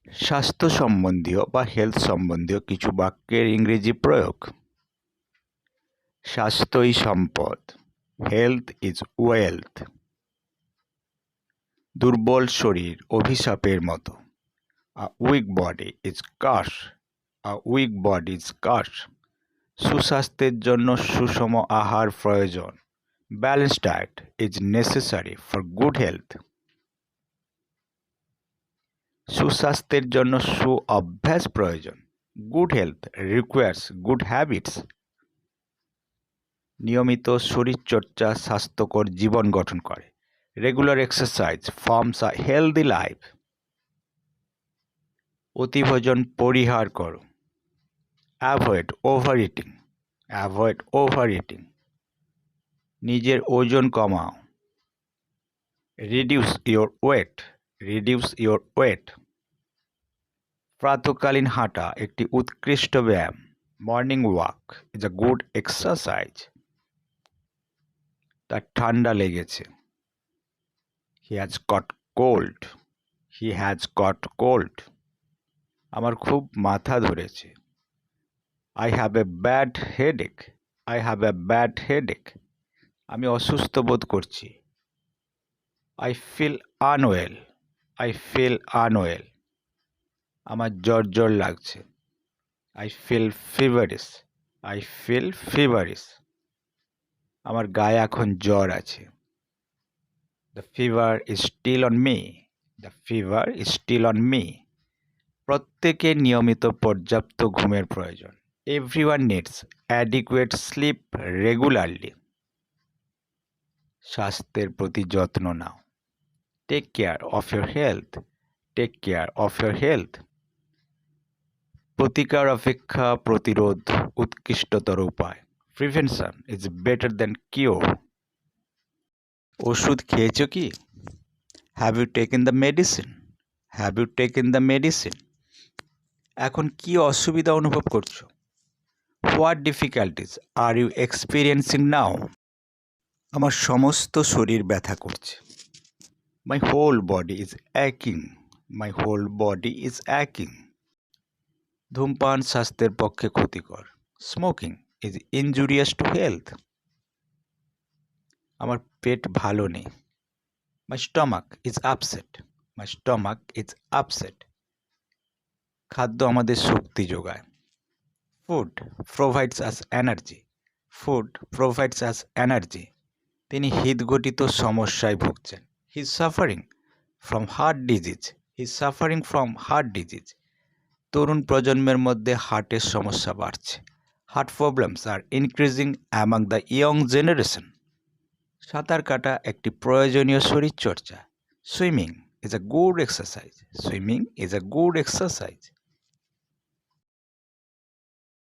স্বাস্থ্য সম্বন্ধীয় বা হেলথ সম্বন্ধীয় কিছু বাক্যের ইংরেজি প্রয়োগ। স্বাস্থ্যই সম্পদ, হেলথ ইজ ওয়েলথ। দুর্বল শরীর অভিশাপের মতো, a weak body is curse, a weak body is curse. সুস্বাস্থ্যের জন্য সুষম আহার প্রয়োজন, balanced diet is necessary for good health. সুস্বাস্থ্যের জন্য অভ্যাস প্রয়োজন, good health requires good habits. নিয়মিত শরীরচর্চা স্বাস্থ্যকর জীবন গঠন করে, regular exercise forms a healthy life. অতিভোজন পরিহার করো, avoid overeating, avoid overeating. নিজের ওজন কমাও, reduce your weight, reduce your weight. প্রাতকালীন হাঁটা একটি উৎকৃষ্ট ব্যায়াম, morning walk is a good exercise. তার ঠান্ডা লেগেছে, he has got cold, he has got cold. আমার খুব মাথা ধরেছে, I have a bad headache, I have a bad headache. আমি অসুস্থ বোধ করছি, I feel unwell, I feel unwell. আমার জ্বর জ্বর লাগছে, I feel feverish, I feel feverish. আমার গায়ে এখন জ্বর আছে, the fever is still on me, the fever is still on me. প্রত্যেকের নিয়মিত পর্যাপ্ত ঘুমের প্রয়োজন, everyone needs adequate sleep regularly. স্বাস্থ্যের প্রতি যত্ন নাও, take care of your health, take care of your health. প্রতিকার অপেক্ষা প্রতিরোধ উৎকৃষ্টতর উপায়, prevention is better than cure. ওষুধ খেয়েছো কি? Have you taken the medicine, have you taken the medicine. এখন কি অসুবিধা অনুভব করছো? What difficulties are you experiencing now? আমার সমস্ত শরীর ব্যথা করছে, মাই হোল বডি ইজ অ্যাকিং, মাই হোল বডি ইজ অ্যাকিং। ধূমপান স্বাস্থ্যের পক্ষে ক্ষতিকর, smoking is injurious to health. আমার পেট ভালো নেই, my stomach is upset, my stomach is upset. খাদ্য আমাদের শক্তি যোগায়, food provides us energy, food provides us energy. তিনি হৃদঘটিত সমস্যায় ভুগছেন, he is suffering from heart disease, he is suffering from heart disease. তরুণ প্রজন্মের মধ্যে হার্টের সমস্যা বাড়ছে, heart problems are increasing among the young generation. সাঁতার কাটা একটি প্রয়োজনীয় শরীরচর্চা, swimming is a good exercise, swimming is a good exercise.